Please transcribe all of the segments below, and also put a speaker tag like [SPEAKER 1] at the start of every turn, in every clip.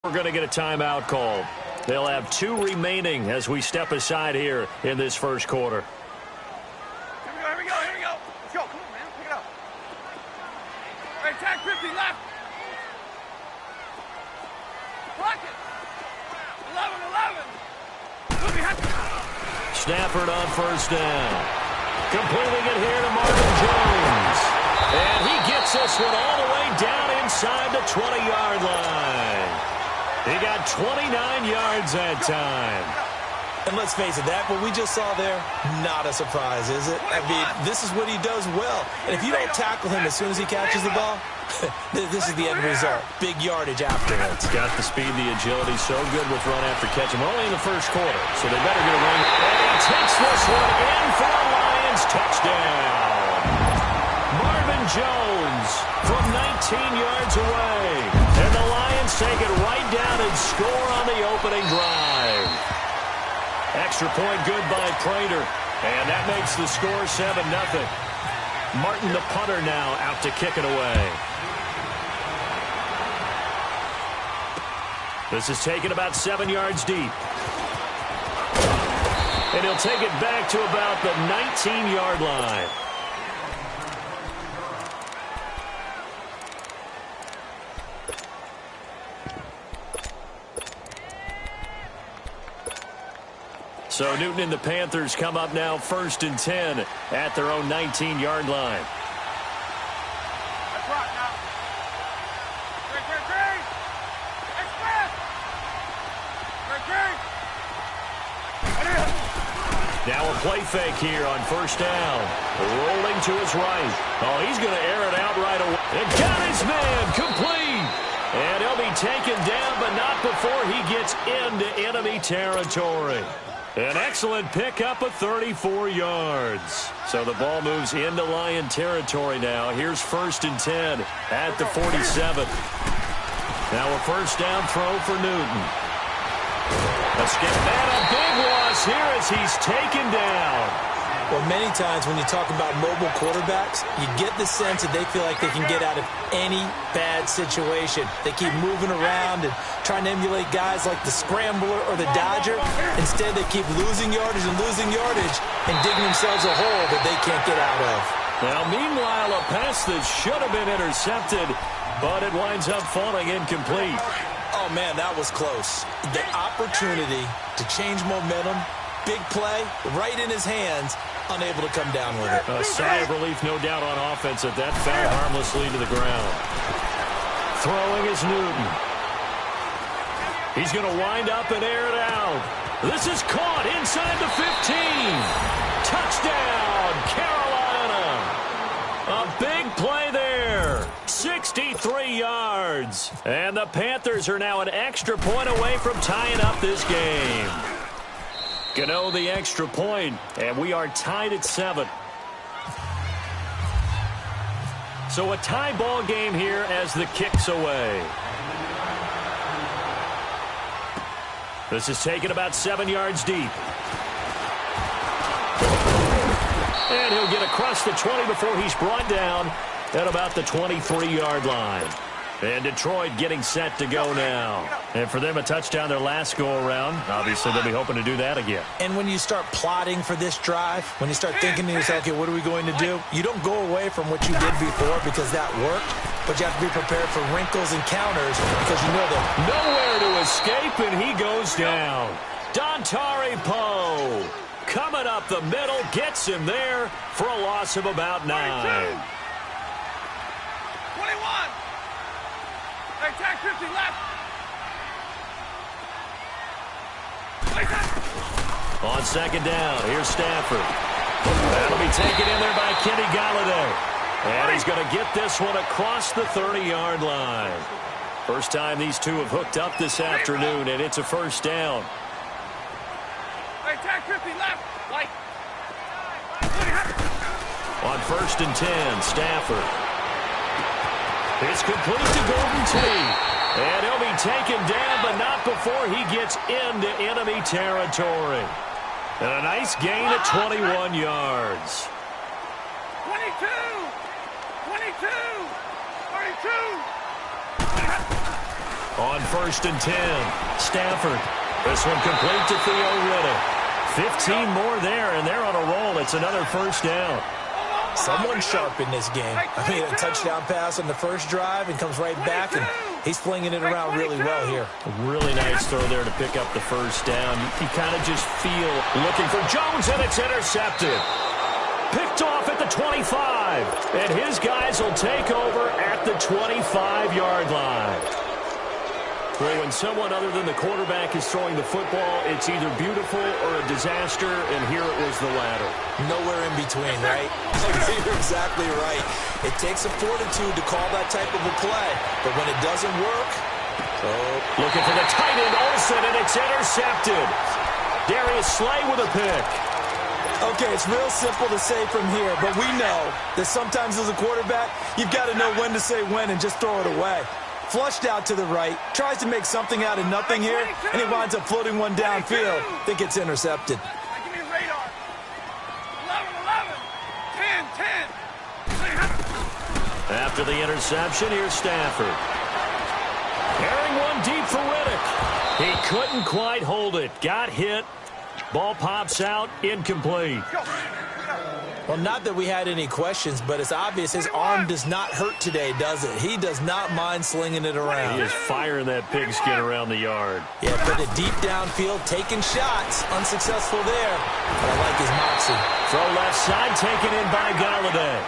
[SPEAKER 1] We're going to get a timeout call. They'll have 2 remaining as we step aside here in this first quarter.
[SPEAKER 2] Here we go. Let's go. Come on, man. Pick it up. All right, tag 50 left. Block it. 11.
[SPEAKER 1] Stafford on first down. Completing it here to Marvin Jones. And he gets this one all the way down inside the 20-yard line. He got 29 yards that time.
[SPEAKER 3] And let's face it, what we just saw there, not a surprise, is it? I mean, this is what he does well. And if you don't tackle him as soon as he catches the ball, this is the end result. Big yardage afterwards.
[SPEAKER 1] Got the speed, the agility, so good with run after catch. We're only in the first quarter, so they better get a run. And he takes this one in for a Lions touchdown. Marvin Jones from 19 yards away. And the Lions take it right down and score on the opening drive. Extra point good by Prater. And that makes the score 7-0. Martin, the punter, now out to kick it away. This is taken about 7 yards deep. And he'll take it back to about the 19-yard line. So Newton and the Panthers come up now 1st and 10 at their own 19-yard line.
[SPEAKER 2] That's right now. Great.
[SPEAKER 1] Now a play fake here on first down. Rolling to his right. Oh, he's going to air it out right away. And got his man complete. And he'll be taken down, but not before he gets into enemy territory. An excellent pickup of 34 yards. So the ball moves into Lion territory now. Here's 1st and 10 at the 47. Now a first down throw for Newton. A skip and a big loss here as he's taken down.
[SPEAKER 3] Well, many times when you talk about mobile quarterbacks, you get the sense that they feel like they can get out of any bad situation. They keep moving around and trying to emulate guys like the Scrambler or the Dodger. Instead, they keep losing yardage and digging themselves a hole that they can't get out of.
[SPEAKER 1] Now, meanwhile, a pass that should have been intercepted, but it winds up falling incomplete.
[SPEAKER 3] Oh, man, that was close. The opportunity to change momentum, big play, right in his hands, unable to come down with it.
[SPEAKER 1] A sigh of relief, no doubt, on offense at that fell harmlessly to the ground. Throwing is Newton. He's going to wind up and air it out. This is caught inside the 15. Touchdown, Carolina. A big play there. 63 yards. And the Panthers are now an extra point away from tying up this game. Gano the extra point, and we are tied at 7. So a tie ball game here as the kick's away. This is taken about 7 yards deep. And he'll get across the 20 before he's brought down at about the 23-yard line. And Detroit getting set to go now. And for them, a touchdown their last go-around. Obviously, they'll be hoping to do that again.
[SPEAKER 3] And when you start plotting for this drive, when you start thinking to yourself, okay, what are we going to do? You don't go away from what you did before because that worked. But you have to be prepared for wrinkles and counters because you know that.
[SPEAKER 1] Nowhere to escape, and he goes down. Dontari Poe coming up the middle, gets him there for a loss of about 9.
[SPEAKER 2] 21. Hey, tag 50 left.
[SPEAKER 1] On second down, here's Stafford. That'll be taken in there by Kenny Galladay. And he's going to get this one across the 30-yard line. First time these two have hooked up this afternoon, and it's a first down.
[SPEAKER 2] Hey, tag 50 left. Light.
[SPEAKER 1] On 1st and 10, Stafford. It's complete to Golden Tate. And he'll be taken down, but not before he gets into enemy territory. And a nice gain at 21 yards.
[SPEAKER 2] 22. 32. 32.
[SPEAKER 1] On 1st and 10, Stafford. This one complete to Theo Riddick. 15 more there, and they're on a roll. It's another first down.
[SPEAKER 3] Someone sharp in this game. I mean, a touchdown pass on the first drive and comes right back, and he's flinging it around really well here.
[SPEAKER 1] A really nice throw there to pick up the first down. You kind of just feel looking for Jones, and it's intercepted. Picked off at the 25, and his guys will take over at the 25-yard line. Well, when someone other than the quarterback is throwing the football, it's either beautiful or a disaster, and here it was the latter.
[SPEAKER 3] Nowhere in between, right? You're exactly right. It takes a fortitude to call that type of a play, but when it doesn't work,
[SPEAKER 1] looking for the tight end, Olsen, and it's intercepted. Darius Slay with a pick.
[SPEAKER 3] Okay, it's real simple to say from here, but we know that sometimes as a quarterback, you've got to know when to say when and just throw it away. Flushed out to the right, tries to make something out of nothing here, and he winds up floating one downfield. I think it's intercepted.
[SPEAKER 2] Give me radar. 11, 10.
[SPEAKER 1] After the interception, here's Stafford. Carrying one deep for Riddick. He couldn't quite hold it. Got hit. Ball pops out, incomplete.
[SPEAKER 3] Well, not that we had any questions, but it's obvious his arm does not hurt today, does it? He does not mind slinging it around.
[SPEAKER 1] He is firing that pigskin around the yard.
[SPEAKER 3] Yeah, put it deep downfield, taking shots. Unsuccessful there, but I like his moxie.
[SPEAKER 1] Throw left side, taken in by Galladay.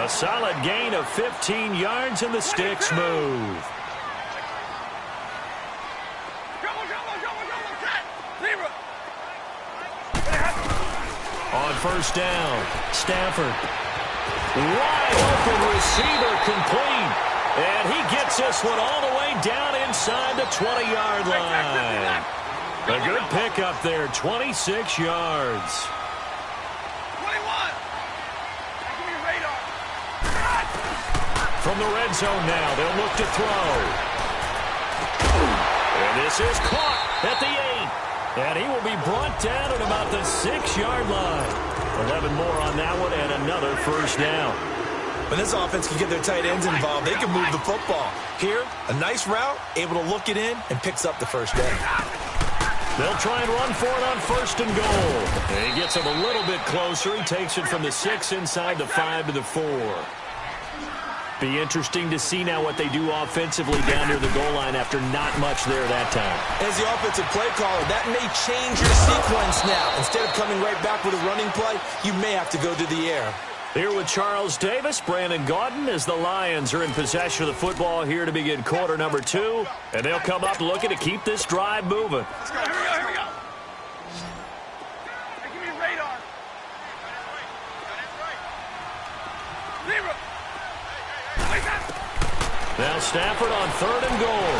[SPEAKER 1] A solid gain of 15 yards, and the sticks move. On first down, Stafford. Wide open receiver complete. And he gets this one all the way down inside the 20-yard line. A good pickup there, 26 yards.
[SPEAKER 2] 21. Give me radar.
[SPEAKER 1] From the red zone now, they'll look to throw. And this is caught at the 8. And he will be brought down at about the 6-yard line. 11 more on that one and another first down.
[SPEAKER 3] When this offense can get their tight ends involved, they can move the football. Here, a nice route, able to look it in, and picks up the first down.
[SPEAKER 1] They'll try and run for it on 1st and goal. And he gets him a little bit closer. He takes it from the 6 inside the 5 to the 4. Be interesting to see now what they do offensively down near the goal line after not much there that time.
[SPEAKER 3] As the offensive play caller, that may change your sequence now. Instead of coming right back with a running play, you may have to go to the air.
[SPEAKER 1] Here with Charles Davis, Brandon Gaudin, as the Lions are in possession of the football here to begin quarter number 2. And they'll come up looking to keep this drive moving.
[SPEAKER 2] Let's go. Here we go. Give me radar. Zero.
[SPEAKER 1] Now Stafford on 3rd and goal.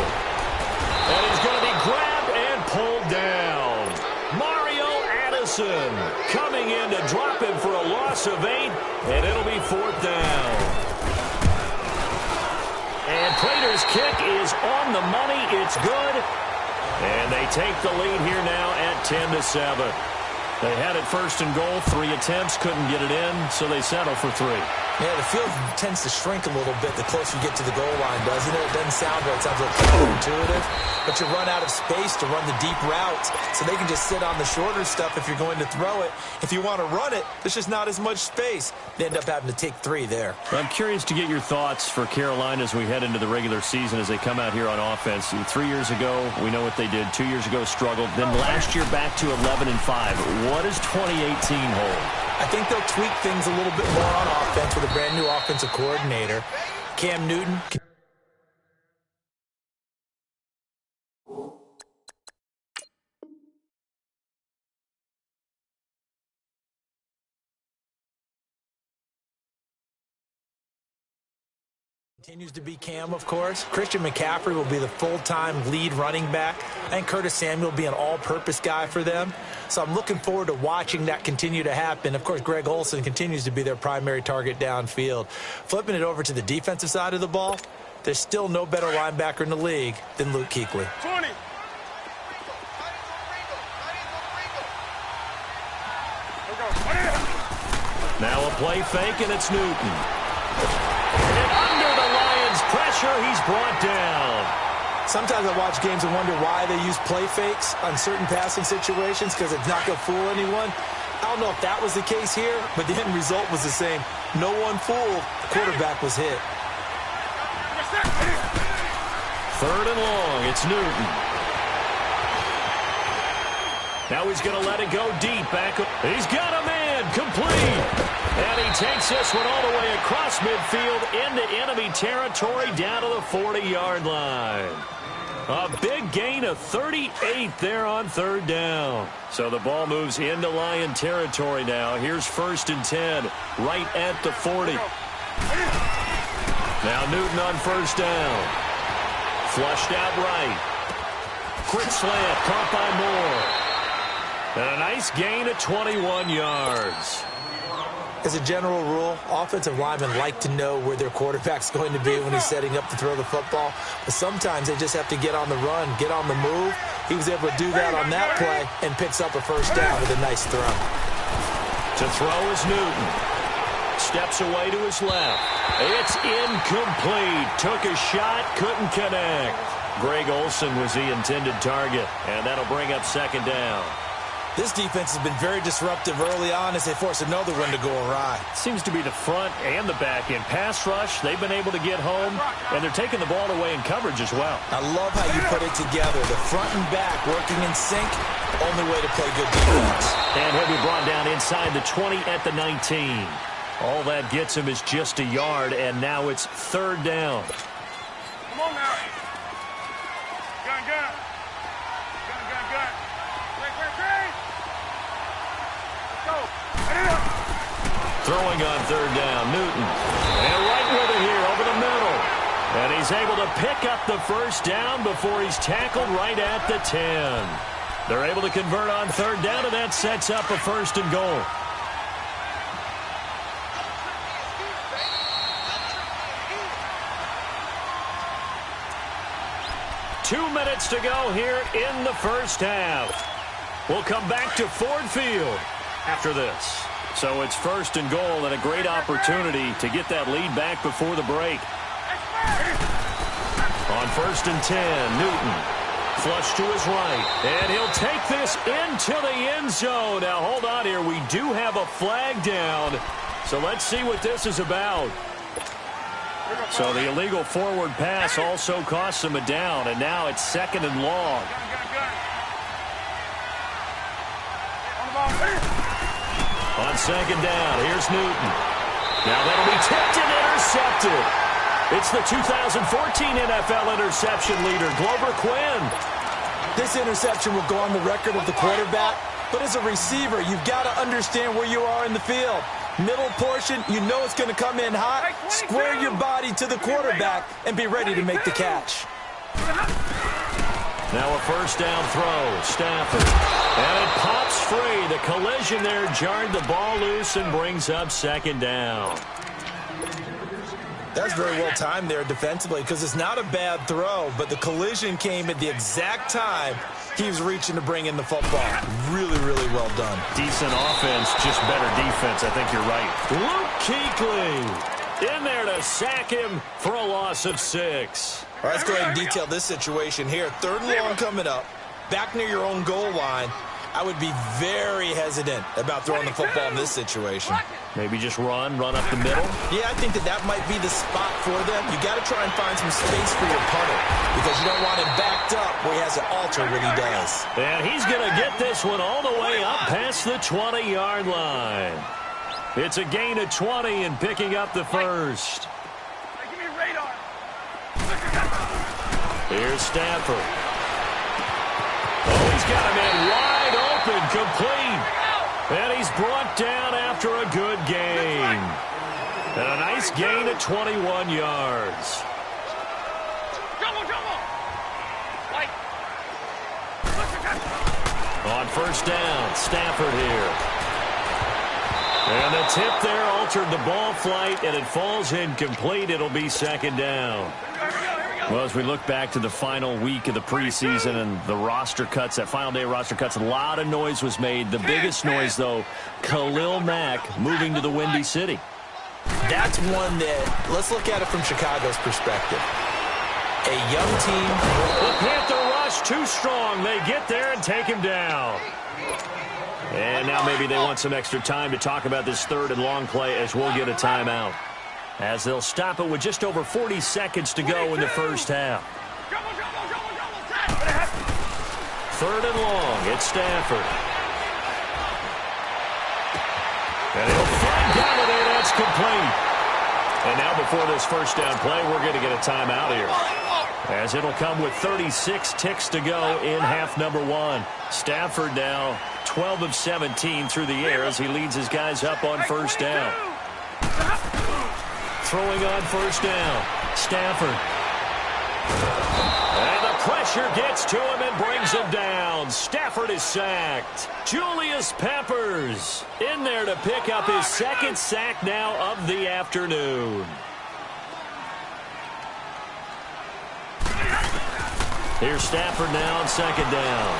[SPEAKER 1] And he's going to be grabbed and pulled down. Mario Addison coming in to drop him for a loss of 8, and it'll be 4th down. And Prater's kick is on the money. It's good. And they take the lead here now at 10-7. They had it 1st and goal, 3 attempts, couldn't get it in, so they settle for 3.
[SPEAKER 3] Yeah, the field tends to shrink a little bit the closer you get to the goal line, doesn't it? It doesn't sound right. It sounds like counterintuitive. But you run out of space to run the deep routes, so they can just sit on the shorter stuff if you're going to throw it. If you want to run it, there's just not as much space. They end up having to take 3 there.
[SPEAKER 1] I'm curious to get your thoughts for Carolina as we head into the regular season as they come out here on offense. 3 years ago, we know what they did. 2 years ago, struggled. Then last year, back to 11-5. What does 2018 hold?
[SPEAKER 3] I think they'll tweak things a little bit more on offense with a brand new offensive coordinator. Cam Newton continues to be Cam, of course. Christian McCaffrey will be the full-time lead running back. I think Curtis Samuel will be an all-purpose guy for them. So I'm looking forward to watching that continue to happen. Of course, Greg Olsen continues to be their primary target downfield. Flipping it over to the defensive side of the ball, there's still no better linebacker in the league than Luke Kuechly.
[SPEAKER 2] 20.
[SPEAKER 1] Now a play fake, and it's Newton. And under the Lions' pressure, he's brought down.
[SPEAKER 3] Sometimes I watch games and wonder why they use play fakes on certain passing situations because it's not going to fool anyone. I don't know if that was the case here, but the end result was the same. No one fooled. The quarterback was hit.
[SPEAKER 1] Third and long. It's Newton. Now he's going to let it go deep. Back. He's got a man. Complete. And he takes this one all the way across midfield into enemy territory down to the 40-yard line. A big gain of 38 there on third down. So the ball moves into Lion territory now. Here's 1st and 10, right at the 40. Now Newton on 1st down. Flushed out right. Quick slant, caught by Moore. And a nice gain of 21 yards.
[SPEAKER 3] As a general rule, offensive linemen like to know where their quarterback's going to be when he's setting up to throw the football. But sometimes they just have to get on the run, get on the move. He was able to do that on that play and picks up a 1st down with a nice throw.
[SPEAKER 1] To throw is Newton. Steps away to his left. It's incomplete. Took a shot, couldn't connect. Greg Olsen was the intended target, and that'll bring up 2nd down.
[SPEAKER 3] This defense has been very disruptive early on as they force another one to go awry.
[SPEAKER 1] Seems to be the front and the back end. Pass rush, they've been able to get home, and they're taking the ball away in coverage as well.
[SPEAKER 3] I love how you put it together. The front and back working in sync, only way to play good defense.
[SPEAKER 1] And he'll be brought down inside the 20 at the 19. All that gets him is just a yard, and now it's 3rd down.
[SPEAKER 2] Come on now. Gun. Great. Let's go.
[SPEAKER 1] Throwing on 3rd down, Newton. And right with it here over the middle. And he's able to pick up the 1st down before he's tackled right at the 10. They're able to convert on 3rd down, and that sets up a 1st and goal. Two minutes to go here in the 1st half. We'll come back to Ford Field after this. So it's 1st and goal and a great opportunity to get that lead back before the break. On 1st and 10, Newton. Flush to his right. And he'll take this into the end zone. Now, hold on here. We do have a flag down. So let's see what this is about. So the illegal forward pass also costs him a down. And now it's 2nd and long. On 2nd down, here's Newton. Now that'll be tipped and intercepted. It's the 2014 NFL interception leader, Glover Quinn.
[SPEAKER 3] This interception will go on the record of the quarterback, but as a receiver, you've got to understand where you are in the field. Middle portion, you know it's going to come in hot. Square your body to the quarterback and be ready to make the catch.
[SPEAKER 1] Now a 1st down throw, Stafford. And it pops free. The collision there jarred the ball loose and brings up 2nd down.
[SPEAKER 3] That's very well timed there defensively because it's not a bad throw, but the collision came at the exact time he was reaching to bring in the football. Really, really well done.
[SPEAKER 1] Decent offense, just better defense. I think you're right. Luke Kuechly in there to sack him for a loss of 6.
[SPEAKER 3] All right, let's go ahead and detail this situation here. 3rd and long coming up, back near your own goal line. I would be very hesitant about throwing the football in this situation.
[SPEAKER 1] Maybe just run up the middle?
[SPEAKER 3] Yeah, I think that might be the spot for them. You got to try and find some space for your punter because you don't want him backed up where he has to alter what he does.
[SPEAKER 1] And he's going to get this one all the way up past the 20-yard line. It's a gain of 20 and picking up the 1st.
[SPEAKER 2] Give me radar.
[SPEAKER 1] Here's Stafford. Oh, he's got a man wide open, complete. And he's brought down after a good gain. And a nice gain of 21 yards. On 1st down, Stafford here. And the tip there altered the ball flight, and it falls incomplete. It'll be 2nd down. Well, as we look back to the final week of the preseason and the roster cuts, that final day roster cuts, a lot of noise was made. The biggest noise, though, Khalil Mack moving to the Windy City.
[SPEAKER 3] That's one that, let's look at it from Chicago's perspective. A young team.
[SPEAKER 1] The Panther rush too strong. They get there and take him down. And now maybe they want some extra time to talk about this third and long play as we'll get a timeout. As they'll stop it with just over 40 seconds to go in the first half. Third and long. It's Stafford. And he'll find Galladay. That's complete. And now before this first down play, we're going to get a timeout here. As it'll come with 36 ticks to go in half number one. Stafford now 12 of 17 through the air as he leads his guys up on first down. Throwing on first down. Stafford. And the pressure gets to him and brings him down. Stafford is sacked. Julius Peppers in there to pick up his second sack now of the afternoon. Here's Stafford now on second down.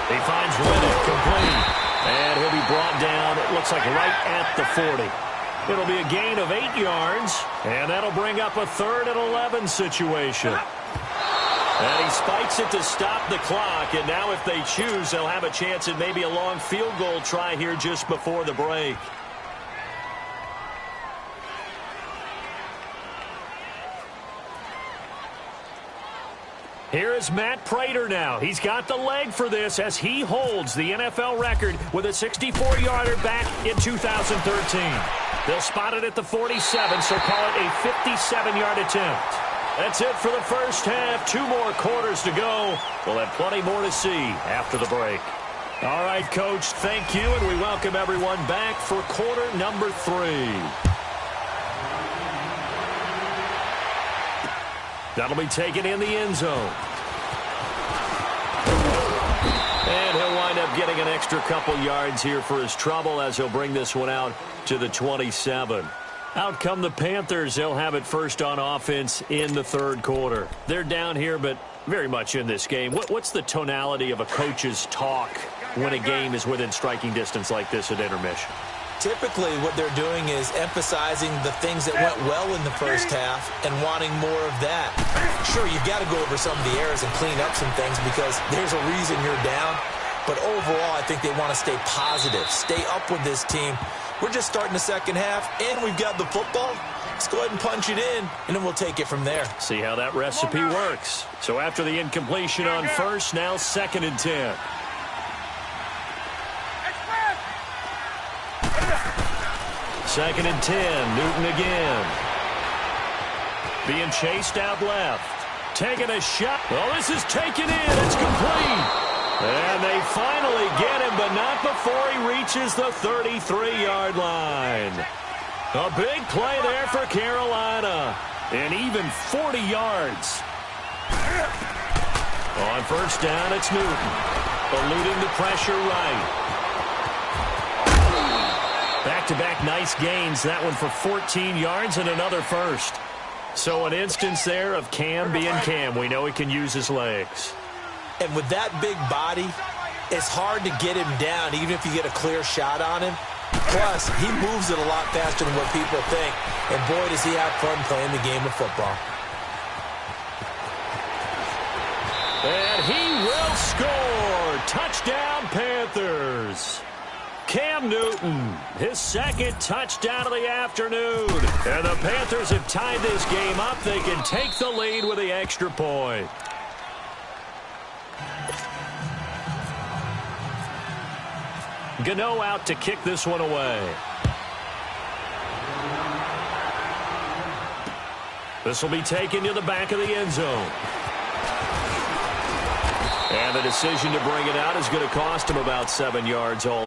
[SPEAKER 1] He finds Riddick complete. And he'll be brought down, it looks like right at the 40. It'll be a gain of 8 yards, and that'll bring up a 3rd and 11 situation. And he spikes it to stop the clock, and now if they choose, they'll have a chance at maybe a long field goal try here just before the break. Here is Matt Prater now. He's got the leg for this as he holds the NFL record with a 64-yarder back in 2013. They'll spot it at the 47, so call it a 57-yard attempt. That's it for the first half. 2 more quarters to go. We'll have plenty more to see after the break. All right, Coach, thank you, and we welcome everyone back for quarter number 3. That'll be taken in the end zone. And he'll wind up getting an extra couple yards here for his trouble as he'll bring this one out to the 27. Out come the Panthers. They'll have it first on offense in the third quarter. They're down here, but very much in this game. What's the tonality of a coach's talk when a game is within striking distance like this at intermission?
[SPEAKER 3] Typically, what they're doing is emphasizing the things that went well in the first half and wanting more of that. Sure, you've got to go over some of the errors and clean up some things because there's a reason you're down. But overall, I think they want to stay positive, stay up with this team. We're just starting the second half, and we've got the football. Let's go ahead and punch it in, and then we'll take it from there.
[SPEAKER 1] See how that recipe works. So after the incompletion on first, now 2nd and 10. Second and 10, Newton again. Being chased out left. Taking a shot. Well, this is taken in. It's complete. And they finally get him, but not before he reaches the 33-yard line. A big play there for Carolina. And even 40 yards. On first down, it's Newton. Eluding the pressure right. Back-to-back nice gains. That one for 14 yards and another first. So an instance there of Cam being Cam. We know he can use his legs.
[SPEAKER 3] And with that big body, it's hard to get him down, even if you get a clear shot on him. Plus, he moves it a lot faster than what people think. And boy, does he have fun playing the game of football.
[SPEAKER 1] And he will score. Touchdown, Panthers. Cam Newton, his second touchdown of the afternoon. And the Panthers have tied this game up. They can take the lead with the extra point. Gano out to kick this one away. This will be taken to the back of the end zone. And the decision to bring it out is going to cost him about 7 yards all.